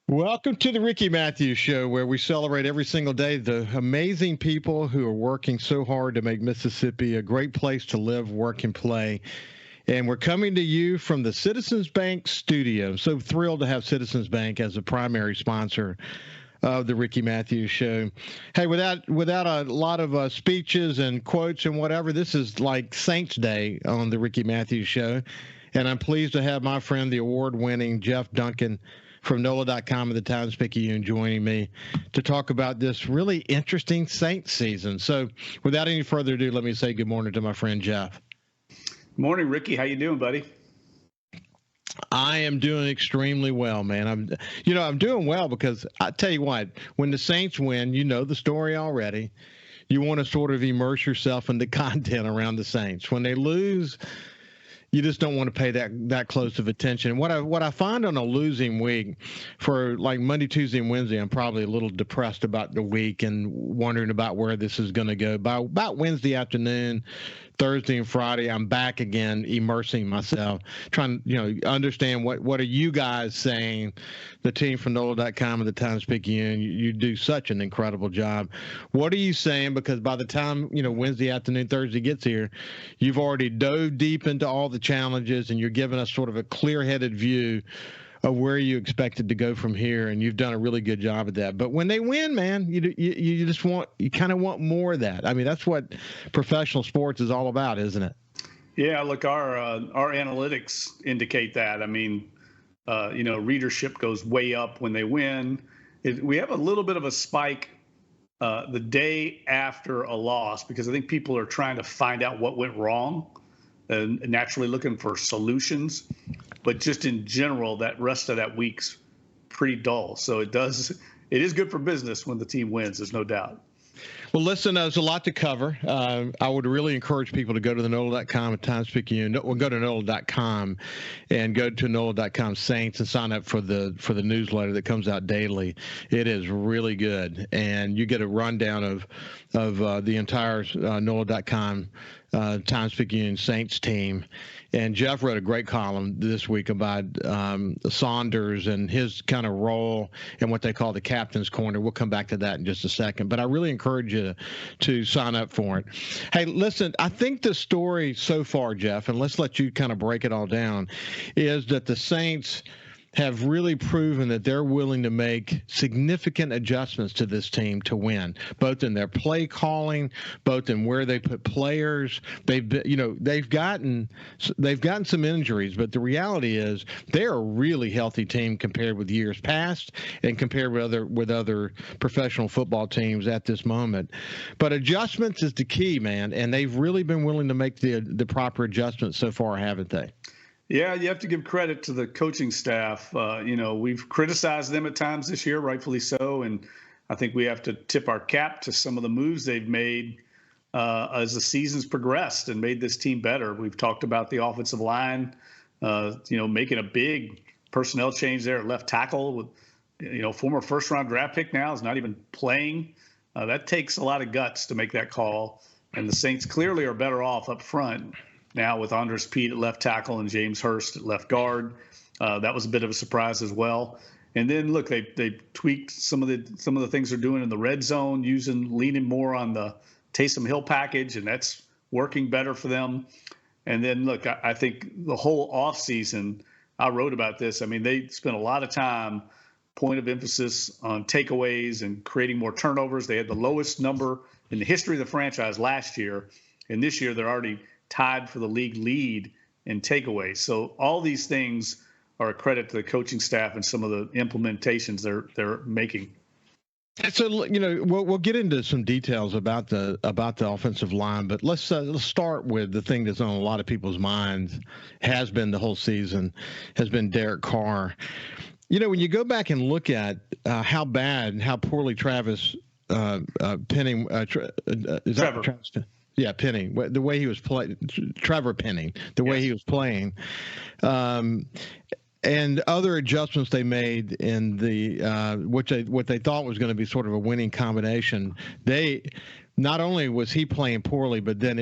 Welcome to the Ricky Matthews Show, where we celebrate every single day the amazing people who are working so hard to make Mississippi a great place to live, work, and play. And we're coming to you from the Citizens Bank studio. So thrilled to have Citizens Bank as a primary sponsor of the Ricky Matthews Show. Hey, without a lot of speeches and quotes and whatever, this is like Saints Day on the Ricky Matthews Show. And I'm pleased to have my friend, the award-winning Jeff Duncan from NOLA.com and the Times-Picayune joining me to talk about this really interesting Saints season. So without any further ado, let me say good morning to my friend Jeff. Morning, Ricky. How you doing, buddy? I am doing extremely well, man. I'm doing well because I tell you what, when the Saints win, you know the story already. You want to sort of immerse yourself in the content around the Saints. When they lose, you just don't want to pay that close of attention. What I find on a losing week, for like Monday, Tuesday, and Wednesday, I'm probably a little depressed about the week and wondering about where this is going to go. By about Wednesday afternoon, Thursday and Friday, I'm back again, immersing myself, trying to understand what are you guys saying. The team from NOLA.com and the Times-Picayune, you do such an incredible job. What are you saying? Because by the time Wednesday afternoon, Thursday gets here, you've already dove deep into all the challenges, and you're giving us sort of a clear-headed view of where you expected to go from here, and you've done a really good job of that. But when they win, man, you just kind of want more of that. I mean, that's what professional sports is all about, isn't it? Yeah, look, our analytics indicate that. I mean, readership goes way up when they win. We have a little bit of a spike the day after a loss because I think people are trying to find out what went wrong and naturally looking for solutions. But just in general, that rest of that week's pretty dull. So it is good for business when the team wins, there's no doubt. Well, listen, there's a lot to cover. I would really encourage people to go to the NOLA.com and Times-Picayune. Well, go to NOLA.com and go to NOLA.com Saints and sign up for the newsletter that comes out daily. It is really good, and you get a rundown of the entire NOLA.com Times-Picayune Saints team. And Jeff wrote a great column this week about Saunders and his kind of role and what they call the captain's corner. We'll come back to that in just a second. But I really encourage you to sign up for it. Hey, listen, I think the story so far, Jeff, and let's let you kind of break it all down, is that the Saints have really proven that they're willing to make significant adjustments to this team to win, both in their play calling, both in where they put players. They've gotten some injuries, but the reality is they're a really healthy team compared with years past and compared with other professional football teams at this moment. But adjustments is the key, man, and they've really been willing to make the proper adjustments so far, haven't they? Yeah, you have to give credit to the coaching staff. We've criticized them at times this year, rightfully so, and I think we have to tip our cap to some of the moves they've made as the season's progressed and made this team better. We've talked about the offensive line, making a big personnel change there at left tackle with, former first-round draft pick now is not even playing. That takes a lot of guts to make that call, and the Saints clearly are better off up front now with Andres Pete at left tackle and James Hurst at left guard. That was a bit of a surprise as well. And then look, they tweaked some of the things they're doing in the red zone, leaning more on the Taysom Hill package, and that's working better for them. And then look, I think the whole offseason, I wrote about this. I mean, they spent a lot of time, point of emphasis on takeaways and creating more turnovers. They had the lowest number in the history of the franchise last year, and this year they're already tied for the league lead in takeaways. So all these things are a credit to the coaching staff and some of the implementations they're making. So we'll get into some details about the offensive line, but let's start with the thing that's on a lot of people's minds, has been the whole season, has been Derek Carr. When you go back and look at how bad and how poorly Travis Penning Trevor. Yeah, Penning, the way he was playing, Trevor Penning, the way he was playing, and other adjustments they made in the what they thought was going to be sort of a winning combination. They not only was he playing poorly, but then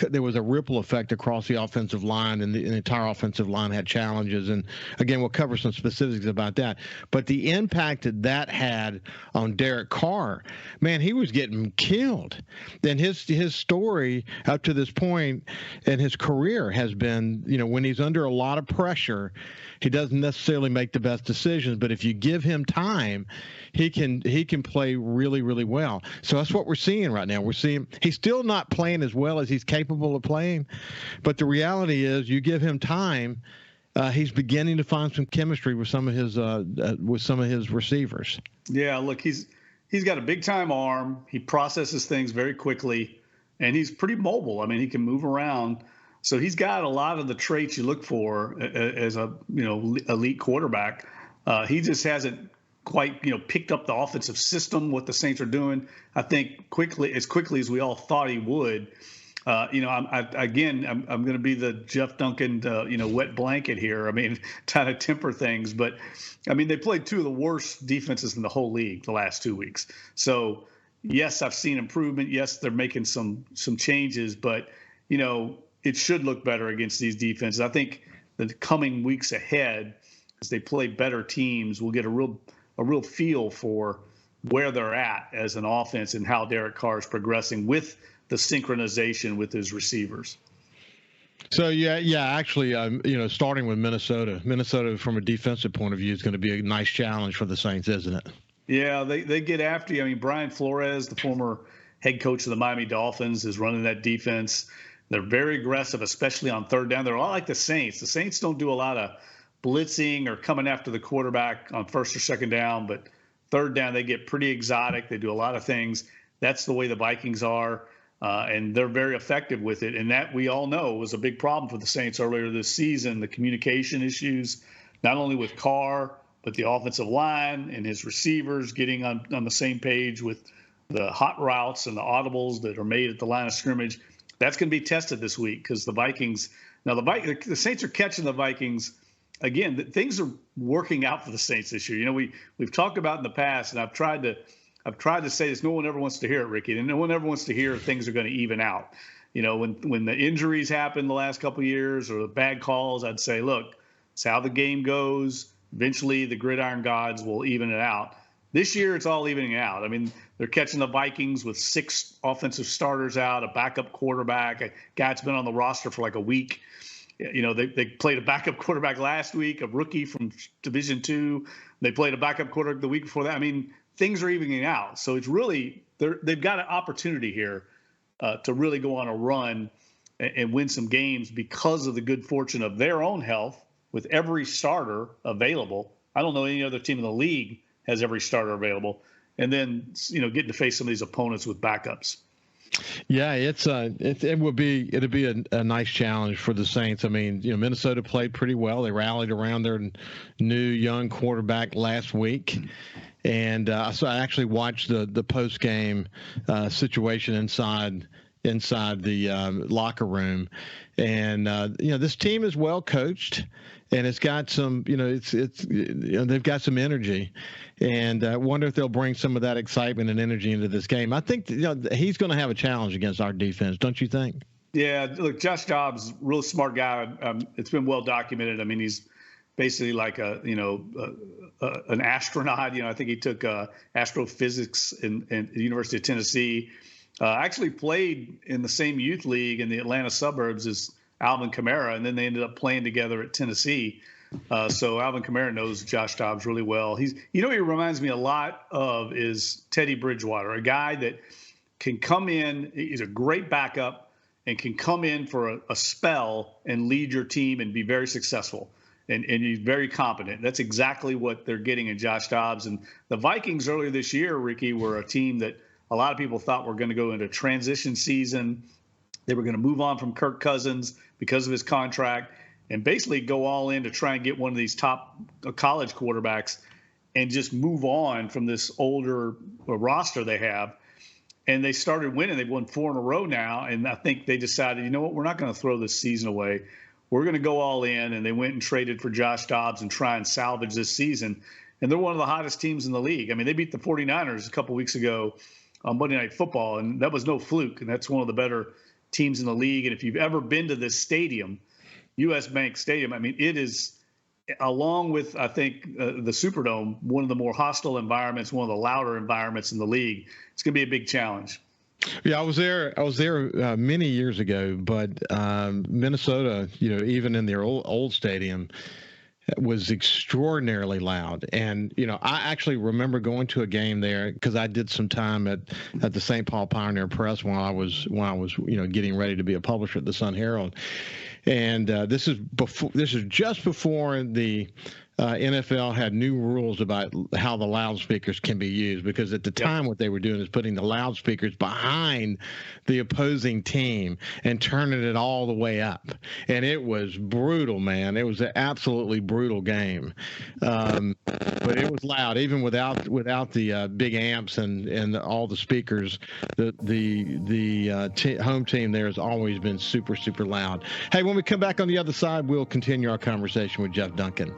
there was a ripple effect across the offensive line, and the entire offensive line had challenges. And again, we'll cover some specifics about that. But the impact that had on Derek Carr, man, he was getting killed. And his story up to this point in his career has been, when he's under a lot of pressure, he doesn't necessarily make the best decisions. But if you give him time, he can play really, really well. So that's what we're seeing right now. We're seeing he's still not playing as well as he's capable of playing, but the reality is, you give him time, he's beginning to find some chemistry with some of his receivers. Yeah, look, he's got a big time arm. He processes things very quickly, and he's pretty mobile. I mean, he can move around. So he's got a lot of the traits you look for as a elite quarterback. He just hasn't quite picked up the offensive system, what the Saints are doing. I think as quickly as we all thought he would. I'm going to be the Jeff Duncan wet blanket here. I mean, trying to temper things, but I mean, they played two of the worst defenses in the whole league the last 2 weeks. So yes, I've seen improvement. Yes, they're making some changes, but it should look better against these defenses. I think the coming weeks ahead, as they play better teams, we'll get a real feel for where they're at as an offense and how Derek Carr is progressing with the synchronization with his receivers. So actually, starting with Minnesota from a defensive point of view is going to be a nice challenge for the Saints, isn't it? Yeah, they get after you. I mean, Brian Flores, the former head coach of the Miami Dolphins, is running that defense. They're very aggressive, especially on third down. They're a lot like the Saints. The Saints don't do a lot of blitzing or coming after the quarterback on first or second down, but third down, they get pretty exotic. They do a lot of things. That's the way the Vikings are, and they're very effective with it. And that, we all know, was a big problem for the Saints earlier this season, the communication issues, not only with Carr, but the offensive line and his receivers getting on the same page with the hot routes and the audibles that are made at the line of scrimmage. That's going to be tested this week because the Vikings – now the Saints are catching the Vikings – again, things are working out for the Saints this year. We've talked about in the past, and I've tried to say this. No one ever wants to hear it, Ricky, and no one ever wants to hear things are going to even out. When the injuries happened the last couple of years or the bad calls, I'd say, look, it's how the game goes. Eventually, the gridiron gods will even it out. This year, it's all evening out. I mean, they're catching the Vikings with 6 offensive starters out, a backup quarterback, a guy that's been on the roster for like a week. They played a backup quarterback last week, a rookie from Division II. They played a backup quarterback the week before that. I mean, things are evening out. So it's really they've got an opportunity here to really go on a run and win some games because of the good fortune of their own health with every starter available. I don't know any other team in the league has every starter available. And then, getting to face some of these opponents with backups. Yeah, it'll be a nice challenge for the Saints. I mean, Minnesota played pretty well. They rallied around their new young quarterback last week, and so I actually watched the post game situation inside the locker room, and this team is well coached. And it's got some, they've got some energy, and I wonder if they'll bring some of that excitement and energy into this game. I think he's going to have a challenge against our defense, don't you think? Yeah, look, Josh Dobbs, real smart guy. It's been well documented. I mean, he's basically like an astronaut. I think he took astrophysics in the University of Tennessee. Actually played in the same youth league in the Atlanta suburbs as Alvin Kamara, and then they ended up playing together at Tennessee. So Alvin Kamara knows Josh Dobbs really well. He reminds me a lot of is Teddy Bridgewater, a guy that can come in. He's a great backup and can come in for a spell and lead your team and be very successful. And he's very competent. That's exactly what they're getting in Josh Dobbs. And the Vikings earlier this year, Ricky, were a team that a lot of people thought were going to go into transition season. They were going to move on from Kirk Cousins because of his contract and basically go all in to try and get one of these top college quarterbacks and just move on from this older roster they have. And they started winning. They've won 4 in a row now. And I think they decided, we're not going to throw this season away. We're going to go all in. And they went and traded for Josh Dobbs and try and salvage this season. And they're one of the hottest teams in the league. I mean, they beat the 49ers a couple weeks ago on Monday Night Football, and that was no fluke. And that's one of the better teams in the league. And if you've ever been to this stadium, U.S. Bank Stadium, I mean, it is, along with, I think, the Superdome, one of the more hostile environments, one of the louder environments in the league. It's going to be a big challenge. Yeah, I was there many years ago, but Minnesota, even in their old stadium, was extraordinarily loud. And, I actually remember going to a game there because I did some time at the St. Paul Pioneer Press when I was getting ready to be a publisher at the Sun Herald. And this is just before the NFL had new rules about how the loudspeakers can be used, because at the time what they were doing is putting the loudspeakers behind the opposing team and turning it all the way up. And it was brutal, man. It was an absolutely brutal game. But it was loud, even without the big amps and all the speakers. The home team there has always been super, super loud. Hey, when we come back on the other side, we'll continue our conversation with Jeff Duncan.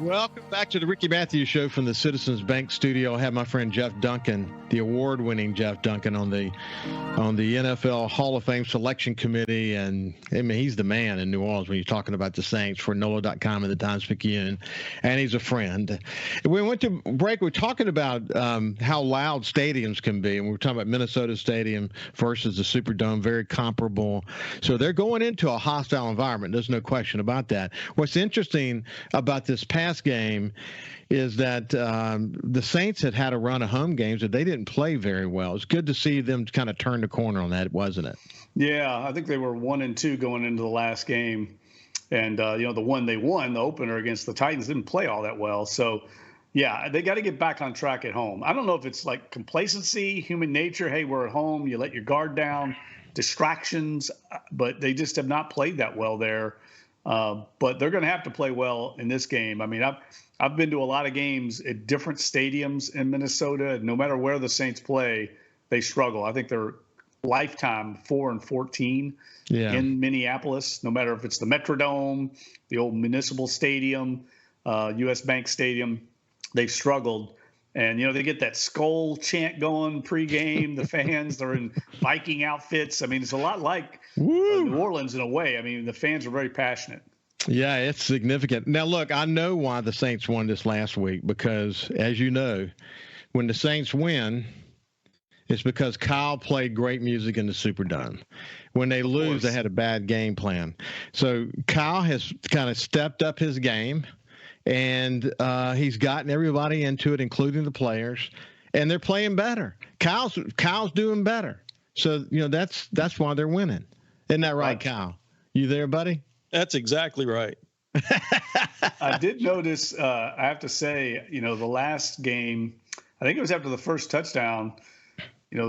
Welcome back to the Ricky Matthews Show from the Citizens Bank studio. I have my friend Jeff Duncan, the award-winning Jeff Duncan, on the NFL Hall of Fame Selection Committee, and I mean, he's the man in New Orleans when you're talking about the Saints for NOLA.com and the Times-Picayune, and he's a friend. We went to break. We're talking about how loud stadiums can be, and we're talking about Minnesota Stadium versus the Superdome, very comparable. So they're going into a hostile environment. There's no question about that. What's interesting about this past game is that the Saints had a run of home games that they didn't play very well. It's good to see them kind of turn the corner on that, wasn't it? Yeah, I think they were 1-2 going into the last game. And, the one they won, the opener against the Titans, didn't play all that well. So, yeah, they got to get back on track at home. I don't know if it's like complacency, human nature. Hey, we're at home. You let your guard down, distractions. But they just have not played that well there. But they're going to have to play well in this game. I mean, I've been to a lot of games at different stadiums in Minnesota. No matter where the Saints play, they struggle. I think they're lifetime 4-14 in Minneapolis. No matter if it's the Metrodome, the old Municipal Stadium, U.S. Bank Stadium, they've struggled. And, they get that skull chant going pregame. The fans, they're in Viking outfits. I mean, it's a lot like New Orleans in a way. I mean, the fans are very passionate. Yeah, it's significant. Now, look, I know why the Saints won this last week, because, as you know, when the Saints win, it's because Kyle played great music in the Superdome. When they lose, they had a bad game plan. So Kyle has kind of stepped up his game. And he's gotten everybody into it, including the players, and they're playing better. Kyle's doing better. So, that's why they're winning. Isn't that right, Kyle? You there, buddy? That's exactly right. I did notice, I have to say, the last game, I think it was after the first touchdown,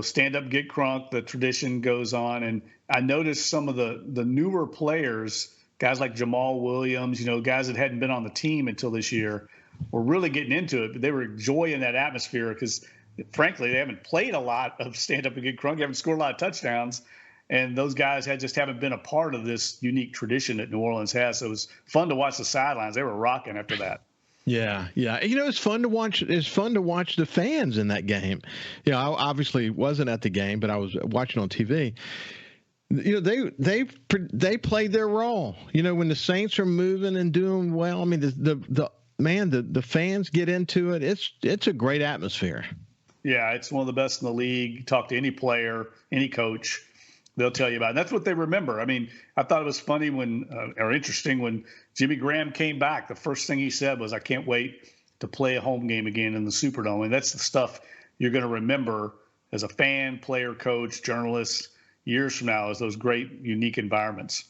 stand up, get crunk, the tradition goes on. And I noticed some of the newer players, guys like Jamal Williams, guys that hadn't been on the team until this year, were really getting into it. But they were enjoying that atmosphere because, frankly, they haven't played a lot of stand-up and get crunk. They haven't scored a lot of touchdowns. And those guys just haven't been a part of this unique tradition that New Orleans has. So it was fun to watch the sidelines. They were rocking after that. Yeah. It's fun to watch. It's fun to watch the fans in that game. I obviously wasn't at the game, but I was watching on TV. They played their role. When the Saints are moving and doing well, I mean, the fans get into it. It's a great atmosphere. Yeah, it's one of the best in the league. Talk to any player, any coach, they'll tell you about it. And that's what they remember. I mean, I thought it was funny or interesting when Jimmy Graham came back. The first thing he said was, "I can't wait to play a home game again in the Superdome." And that's the stuff you're going to remember as a fan, player, coach, journalist, years from now, is those great, unique environments.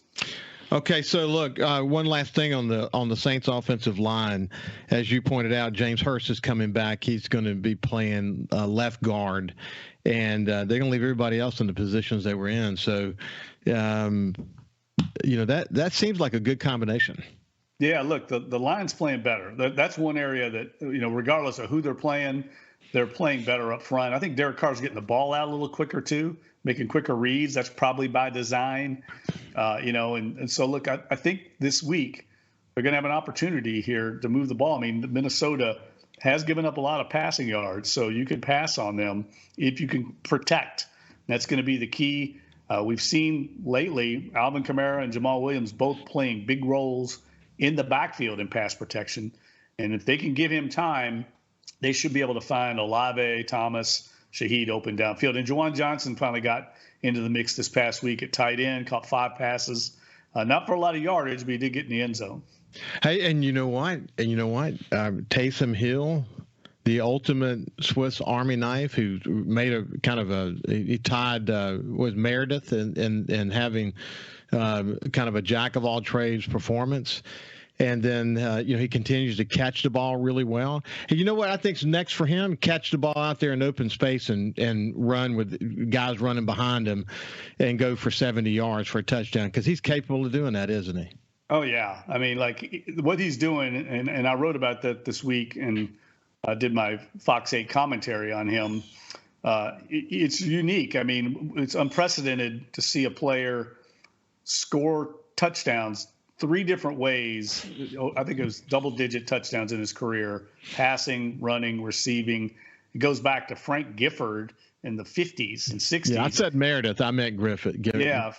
Okay, so look, one last thing on the Saints offensive line. As you pointed out, James Hurst is coming back. He's going to be playing left guard, and they're going to leave everybody else in the positions they were in. So, that seems like a good combination. Yeah, look, the line's playing better. That's one area that, regardless of who they're playing better up front. I think Derek Carr's getting the ball out a little quicker too, making quicker reads. That's probably by design, and so look, I think this week they're going to have an opportunity here to move the ball. I mean, Minnesota has given up a lot of passing yards, so you can pass on them if you can protect. That's going to be the key. We've seen lately Alvin Kamara and Jamal Williams both playing big roles in the backfield in pass protection. And if they can give him time, they should be able to find Olave, Thomas, Shaheed open downfield. And Juwan Johnson finally got into the mix this past week at tight end, caught 5 passes. Not for a lot of yardage, but he did get in the end zone. Hey, and you know what? Taysom Hill, the ultimate Swiss Army knife, who made he tied with Meredith in having kind of a jack of all trades performance. And then, he continues to catch the ball really well. And you know what I think's next for him? Catch the ball out there in open space and run with guys running behind him and go for 70 yards for a touchdown, because he's capable of doing that, isn't he? Oh, yeah. I mean, like what he's doing, and I wrote about that this week and I did my Fox 8 commentary on him. It's unique. I mean, it's unprecedented to see a player score touchdowns 3 different ways. I think it was double-digit touchdowns in his career: passing, running, receiving. It goes back to Frank Gifford in the 50s and 60s. Yeah, I said Meredith. I meant Griffith.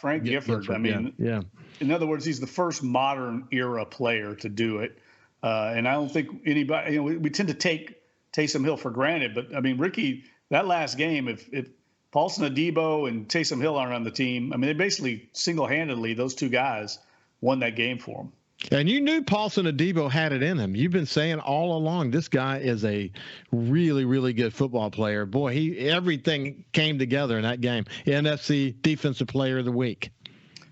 Frank Gifford. I mean, yeah. In other words, he's the first modern era player to do it. And I don't think anybody, we tend to take Taysom Hill for granted. But, I mean, Ricky, that last game, if Paulson Adebo and Taysom Hill aren't on the team, I mean, they basically single-handedly, those 2 guys, won that game for him. And you knew Paulson Adebo had it in him. You've been saying all along, this guy is a really, really good football player. Boy, everything came together in that game. NFC Defensive Player of the Week.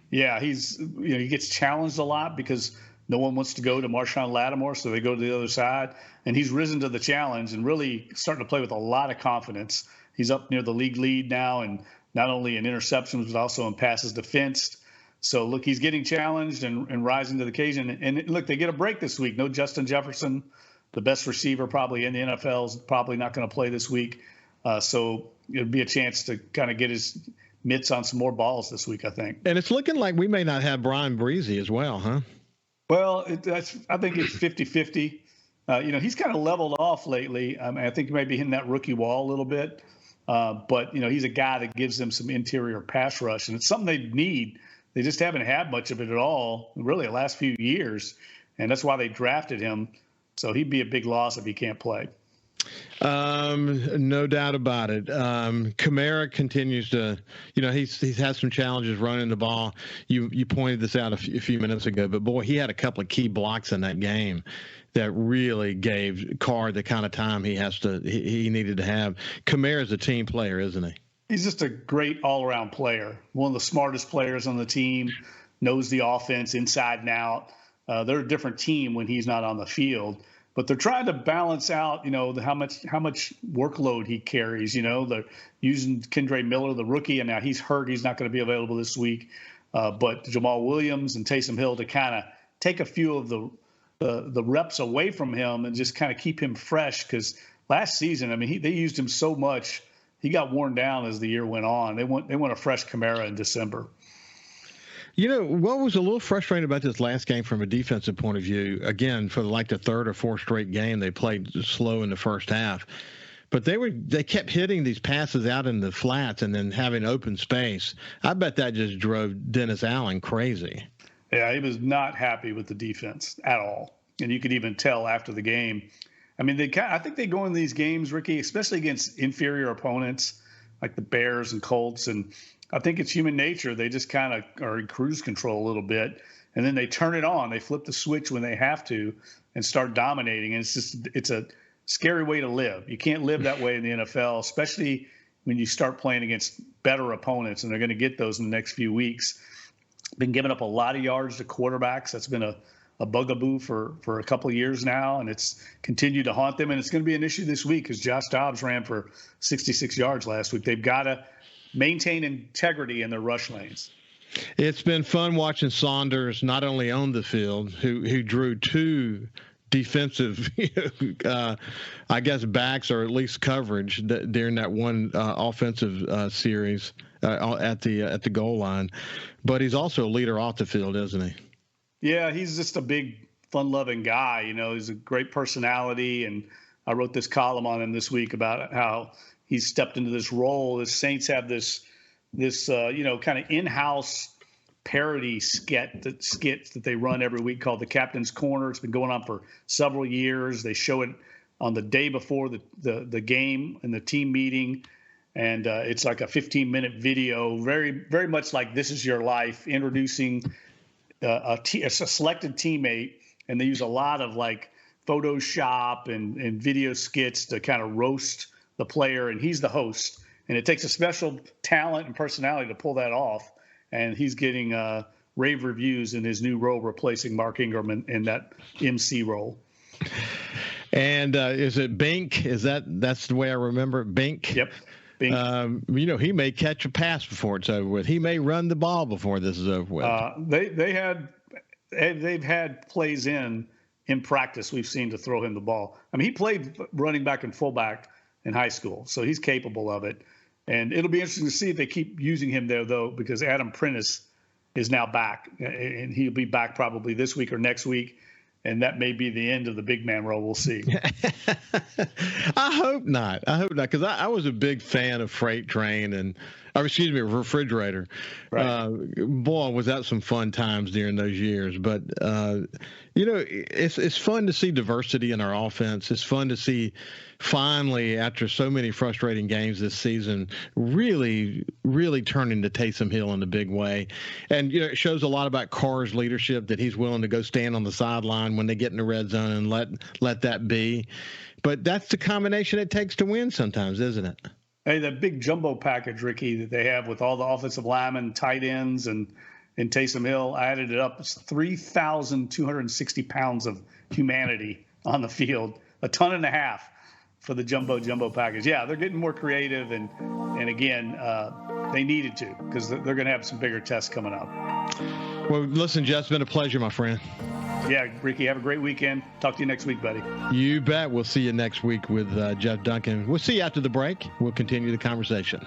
Yeah, he gets challenged a lot because no one wants to go to Marshawn Lattimore, so they go to the other side. And he's risen to the challenge and really starting to play with a lot of confidence. He's up near the league lead now, and not only in interceptions, but also in passes defensed. So, look, he's getting challenged and rising to the occasion. And, look, they get a break this week. No Justin Jefferson, the best receiver probably in the NFL, is probably not going to play this week. So it'll be a chance to kind of get his mitts on some more balls this week, I think. And it's looking like we may not have Brian Breezy as well, huh? Well, I think it's 50-50. He's kind of leveled off lately. I mean, I think he might be hitting that rookie wall a little bit. But, he's a guy that gives them some interior pass rush, and it's something they need. They just haven't had much of it at all, really, the last few years, and that's why they drafted him. So he'd be a big loss if he can't play. No doubt about it. Kamara continues to, he's had some challenges running the ball. You pointed this out a few minutes ago, but boy, he had a couple of key blocks in that game that really gave Carr the kind of time he needed to have. Kamara's a team player, isn't he? He's just a great all-around player, one of the smartest players on the team, knows the offense inside and out. They're a different team when he's not on the field, but they're trying to balance out, how much workload he carries. They're using Kendre Miller, the rookie, and now he's hurt. He's not going to be available this week. But Jamal Williams and Taysom Hill to kind of take a few of the reps away from him and just kind of keep him fresh, because last season, I mean, they used him so much. He got worn down as the year went on. They want a fresh Kamara in December. What was a little frustrating about this last game from a defensive point of view, again, for the 3rd or 4th straight game, they played slow in the first half. But they kept hitting these passes out in the flats and then having open space. I bet that just drove Dennis Allen crazy. Yeah, he was not happy with the defense at all. And you could even tell after the game. I mean, I think they go in these games, Ricky, especially against inferior opponents like the Bears and Colts. And I think it's human nature. They just kind of are in cruise control a little bit. And then they turn it on. They flip the switch when they have to and start dominating. And it's a scary way to live. You can't live that way in the NFL, especially when you start playing against better opponents. And they're going to get those in the next few weeks. Been giving up a lot of yards to quarterbacks. That's been a bugaboo for a couple of years now, and it's continued to haunt them. And it's going to be an issue this week because Josh Dobbs ran for 66 yards last week. They've got to maintain integrity in their rush lanes. It's been fun watching Saunders not only on the field, who drew 2 defensive, I guess, backs or at least coverage during that one offensive series at the goal line, but he's also a leader off the field, isn't he? Yeah, he's just a big, fun-loving guy. He's a great personality, and I wrote this column on him this week about how he's stepped into this role. The Saints have this kind of in-house parody skits that they run every week called the Captain's Corner. It's been going on for several years. They show it on the day before the game and the team meeting. And it's like a 15-minute video, very, very much like This Is Your Life, introducing a selected teammate. And they use a lot of like Photoshop and video skits to kind of roast the player. And he's the host. And it takes a special talent and personality to pull that off. And he's getting rave reviews in his new role, replacing Mark Ingram in that MC role. And is it Bink? That's the way I remember it, Bink? Yep. Bink. He may catch a pass before it's over with. He may run the ball before this is over with. They've had plays in practice we've seen to throw him the ball. I mean, he played running back and fullback in high school, so he's capable of it. And it'll be interesting to see if they keep using him there, though, because Adam Prentice is now back, and he'll be back probably this week or next week. And that may be the end of the big man role. We'll see. I hope not, because I was a big fan of Freight Train Refrigerator. Right. Boy, was that some fun times during those years. But, it's fun to see diversity in our offense. It's fun to see finally, after so many frustrating games this season, really, really turning to Taysom Hill in a big way. And, it shows a lot about Carr's leadership, that he's willing to go stand on the sideline when they get in the red zone and let that be. But that's the combination it takes to win sometimes, isn't it? Hey, that big jumbo package, Ricky, that they have with all the offensive linemen, tight ends, and Taysom Hill, I added it up. It's 3,260 pounds of humanity on the field, a ton and a half for the jumbo package. Yeah, they're getting more creative, and again, they needed to, because they're going to have some bigger tests coming up. Well, listen, Jeff, it's been a pleasure, my friend. Yeah, Ricky, have a great weekend. Talk to you next week, buddy. You bet. We'll see you next week with Jeff Duncan. We'll see you after the break. We'll continue the conversation.